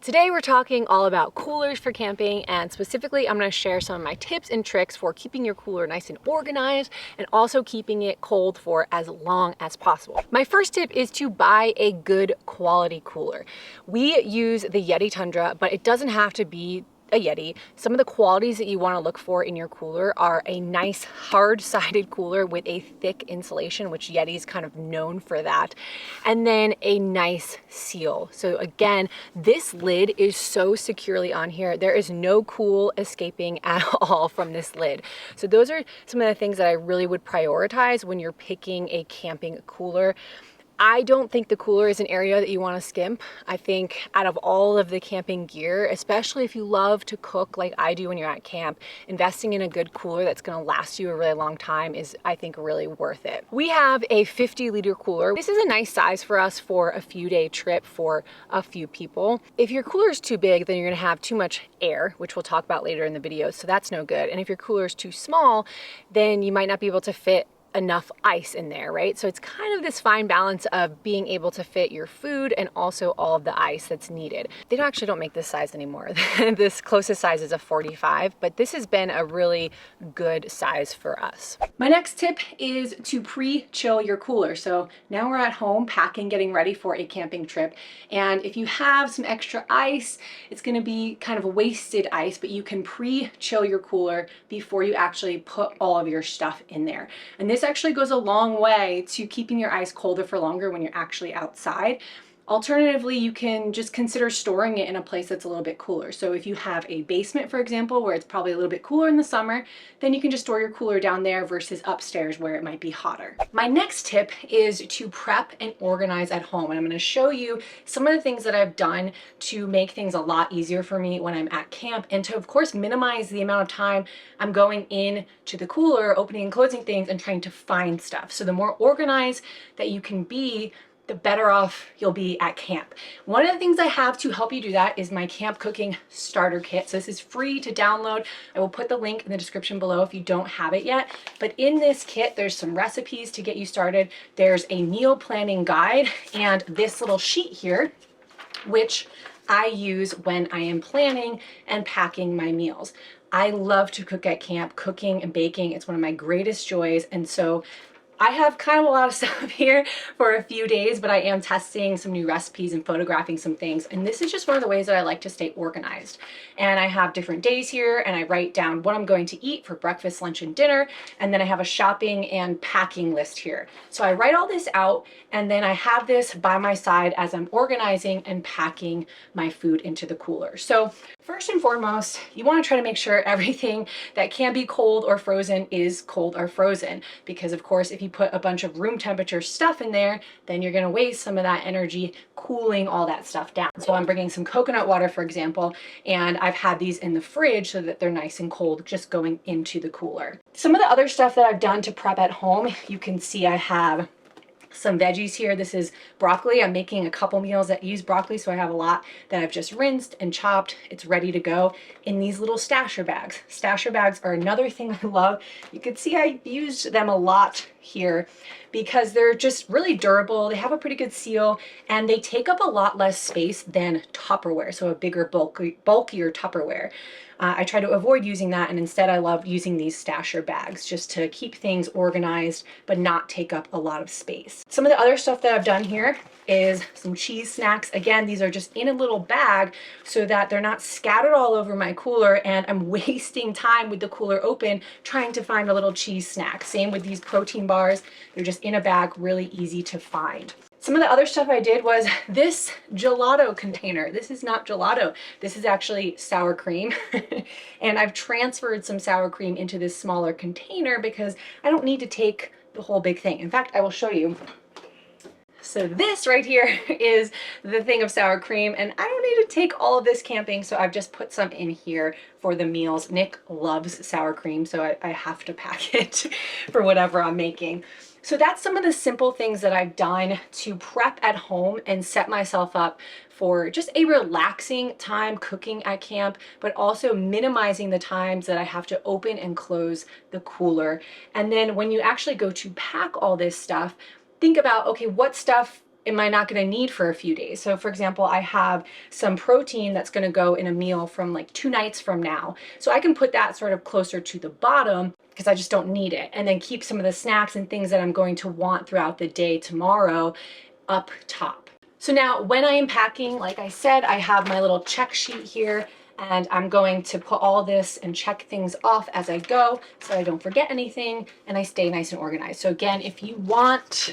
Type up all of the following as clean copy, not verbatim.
Today we're talking all about coolers for camping, and specifically I'm going to share some of my tips and tricks for keeping your cooler nice and organized and also keeping it cold for as long as possible. My first tip is to buy a good quality cooler. We use the Yeti Tundra, but it doesn't have to be a Yeti. Some of the qualities that you want to look for in your cooler are a nice hard-sided cooler with a thick insulation, which Yeti's kind of known for that, and then a nice seal. So again, this lid is so securely on here. There is no cool escaping at all from this lid. So those are some of the things that I really would prioritize when you're picking a camping cooler. I don't think the cooler is an area that you want to skimp. I think out of all of the camping gear, especially if you love to cook like I do when you're at camp, investing in a good cooler that's going to last you a really long time is, I think, really worth it. We have a 50-liter cooler. This is a nice size for us for a few-day trip for a few people. If your cooler is too big, then you're going to have too much air, which we'll talk about later in the video, so that's no good. And if your cooler is too small, then you might not be able to fit enough ice in there, right? So it's kind of this fine balance of being able to fit your food and also all of the ice that's needed. They actually don't make this size anymore. This closest size is a 45, but this has been a really good size for us. My next tip is to pre-chill your cooler. So now we're at home packing, getting ready for a camping trip. And if you have some extra ice, it's gonna be kind of a wasted ice, but you can pre-chill your cooler before you actually put all of your stuff in there. And this actually goes a long way to keeping your ice colder for longer when you're actually outside. Alternatively, you can just consider storing it in a place that's a little bit cooler. So if you have a basement, for example, where it's probably a little bit cooler in the summer, then you can just store your cooler down there versus upstairs where it might be hotter. My next tip is to prep and organize at home. And I'm going to show you some of the things that I've done to make things a lot easier for me when I'm at camp, and to, of course, minimize the amount of time I'm going in to the cooler, opening and closing things and trying to find stuff. So the more organized that you can be, the better off you'll be at camp. One of the things I have to help you do that is my camp cooking starter kit. So this is free to download. I will put the link in the description below if you don't have it yet. But in this kit, there's some recipes to get you started. There's a meal planning guide and this little sheet here, which I use when I am planning and packing my meals. I love to cook at camp. Cooking and baking, it's one of my greatest joys. And so I have kind of a lot of stuff here for a few days, but I am testing some new recipes and photographing some things. And this is just one of the ways that I like to stay organized. And I have different days here, and I write down what I'm going to eat for breakfast, lunch, and dinner. And then I have a shopping and packing list here. So I write all this out, and then I have this by my side as I'm organizing and packing my food into the cooler. So first and foremost, you want to try to make sure everything that can be cold or frozen is cold or frozen. Because of course, if you put a bunch of room temperature stuff in there, then you're going to waste some of that energy cooling all that stuff down. So I'm bringing some coconut water, for example, and I've had these in the fridge so that they're nice and cold just going into the cooler. Some of the other stuff that I've done to prep at home, you can see I have some veggies here. This is broccoli. I'm making a couple meals that use broccoli, so I have a lot that I've just rinsed and chopped. It's ready to go in these little stasher bags. Stasher bags are another thing I love. You can see I used them a lot here because they're just really durable. They have a pretty good seal and they take up a lot less space than Tupperware, so a bigger, bulkier Tupperware. I try to avoid using that, and instead I love using these stasher bags just to keep things organized but not take up a lot of space. Some of the other stuff that I've done here is some cheese snacks. Again, these are just in a little bag so that they're not scattered all over my cooler and I'm wasting time with the cooler open trying to find a little cheese snack. Same with these protein bars. They're just in a bag, really easy to find. Some of the other stuff I did was this gelato container. This is not gelato. This is actually sour cream. And I've transferred some sour cream into this smaller container because I don't need to take the whole big thing. In fact, I will show you. So this right here is the thing of sour cream, and I don't need to take all of this camping, so I've just put some in here for the meals. Nick loves sour cream, so I have to pack it for whatever I'm making. So that's some of the simple things that I've done to prep at home and set myself up for just a relaxing time cooking at camp, but also minimizing the times that I have to open and close the cooler. And then when you actually go to pack all this stuff, think about, okay, what stuff am I not going to need for a few days? So for example, I have some protein that's going to go in a meal from like 2 nights from now. So I can put that sort of closer to the bottom because I just don't need it. And then keep some of the snacks and things that I'm going to want throughout the day tomorrow up top. So now when I am packing, like I said, I have my little check sheet here, and I'm going to put all this and check things off as I go so I don't forget anything and I stay nice and organized. So again, if you want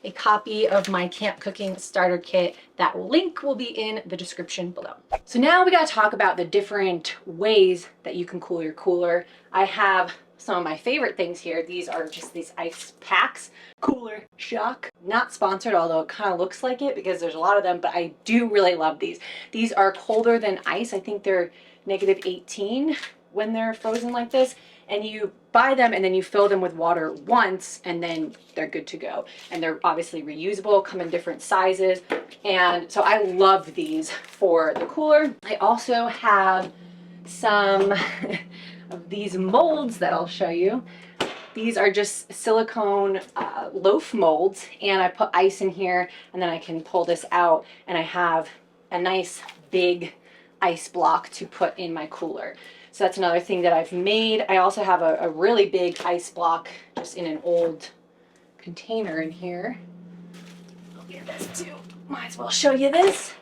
a copy of my camp cooking starter kit, that link will be in the description below. So now we got to talk about the different ways that you can cool your cooler. I have some of my favorite things here. These are just these ice packs. Cooler Shock, not sponsored, although it kind of looks like it because there's a lot of them, but I do really love these. These are colder than ice. I think they're -18 when they're frozen like this, and you buy them and then you fill them with water once and then they're good to go. And they're obviously reusable, come in different sizes, and so I love these for the cooler. I also have some of these molds that I'll show you. These are just silicone loaf molds, and I put ice in here and then I can pull this out and I have a nice big ice block to put in my cooler. So that's another thing that I've made. I also have a really big ice block just in an old container in here. I'll get this too. Might as well show you this.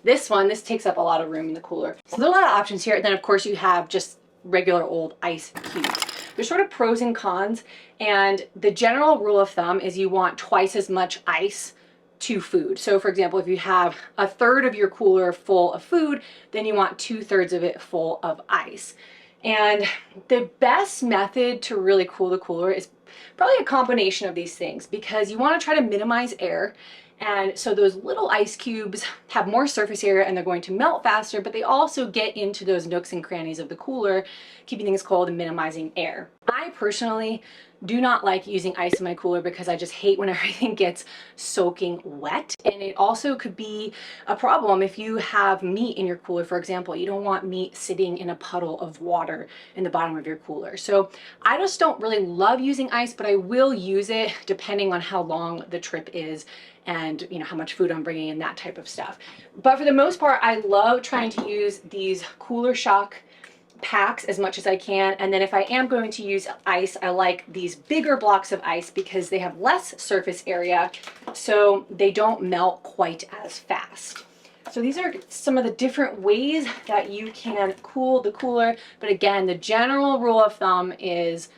This takes up a lot of room in the cooler. So there's a lot of options here. And then of course you have just regular old ice cubes. There's sort of pros and cons, and the general rule of thumb is you want twice as much ice to food. So for example, if you have 1/3 of your cooler full of food, then you want 2/3 of it full of ice. And the best method to really cool the cooler is probably a combination of these things, because you want to try to minimize air. And so those little ice cubes have more surface area and they're going to melt faster, but they also get into those nooks and crannies of the cooler, keeping things cold and minimizing air. I personally do not like using ice in my cooler because I just hate when everything gets soaking wet. And it also could be a problem if you have meat in your cooler, for example. You don't want meat sitting in a puddle of water in the bottom of your cooler. So I just don't really love using ice, but I will use it depending on how long the trip is and how much food I'm bringing and that type of stuff. But for the most part, I love trying to use these Cooler Shock packs as much as I can. And then if I am going to use ice, I like these bigger blocks of ice because they have less surface area, so they don't melt quite as fast. So these are some of the different ways that you can cool the cooler. But again, the general rule of thumb is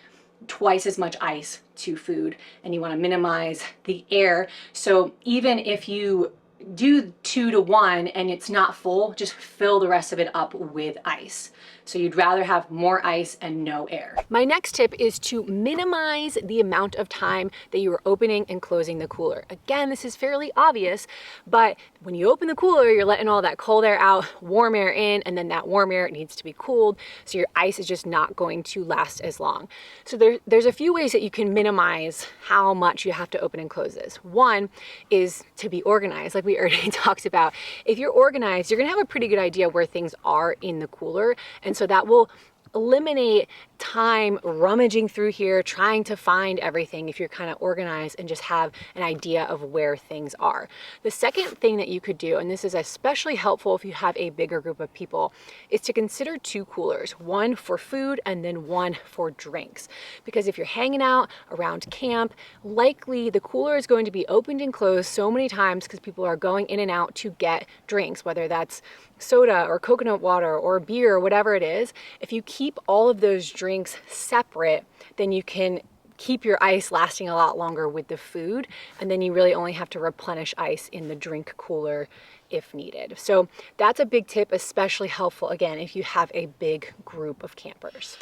twice as much ice to food, and you want to minimize the air. So even if you do 2 to 1 and it's not full, just fill the rest of it up with ice. So you'd rather have more ice and no air. My next tip is to minimize the amount of time that you are opening and closing the cooler. Again, this is fairly obvious, but when you open the cooler, you're letting all that cold air out, warm air in, and then that warm air needs to be cooled. So your ice is just not going to last as long. So there's a few ways that you can minimize how much you have to open and close this. One is to be organized, like we already talked about. If you're organized, you're gonna have a pretty good idea where things are in the cooler. And so that will eliminate time rummaging through here, trying to find everything if you're kind of organized and just have an idea of where things are. The second thing that you could do, and this is especially helpful if you have a bigger group of people, is to consider 2 coolers, one for food and then one for drinks. Because if you're hanging out around camp, likely the cooler is going to be opened and closed so many times because people are going in and out to get drinks, whether that's soda or coconut water or beer or whatever it is. If you keep all of those drinks separate, then you can keep your ice lasting a lot longer with the food, and then you really only have to replenish ice in the drink cooler if needed. So that's a big tip, especially helpful again if you have a big group of campers.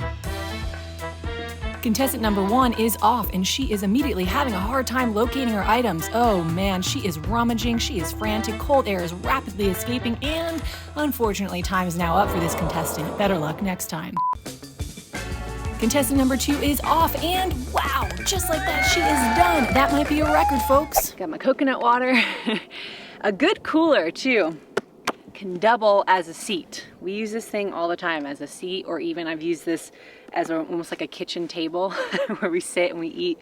Contestant number 1 is off, and she is immediately having a hard time locating her items. Oh man, she is rummaging, she is frantic, cold air is rapidly escaping, and unfortunately time is now up for this contestant. Better luck next time. Contestant number 2 is off, and wow, just like that, she is done. That might be a record, folks. Got my coconut water. A good cooler too. Can double as a seat. We use this thing all the time as a seat, or even I've used this as almost like a kitchen table where we sit and we eat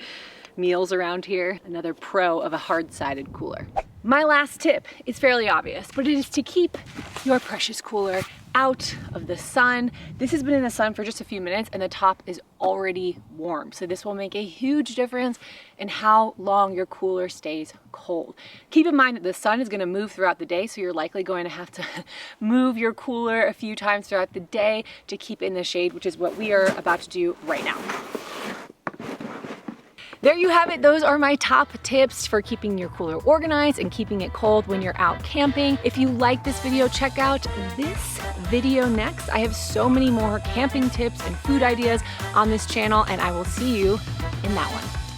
meals around here. Another pro of a hard-sided cooler. My last tip is fairly obvious, but it is to keep your precious cooler out of the sun. This has been in the sun for just a few minutes and the top is already warm. So this will make a huge difference in how long your cooler stays cold. Keep in mind that the sun is going to move throughout the day, so you're likely going to have to move your cooler a few times throughout the day to keep in the shade, which is what we are about to do right now. There you have it. Those are my top tips for keeping your cooler organized and keeping it cold when you're out camping. If you like this video, check out this video next. I have so many more camping tips and food ideas on this channel, and I will see you in that one.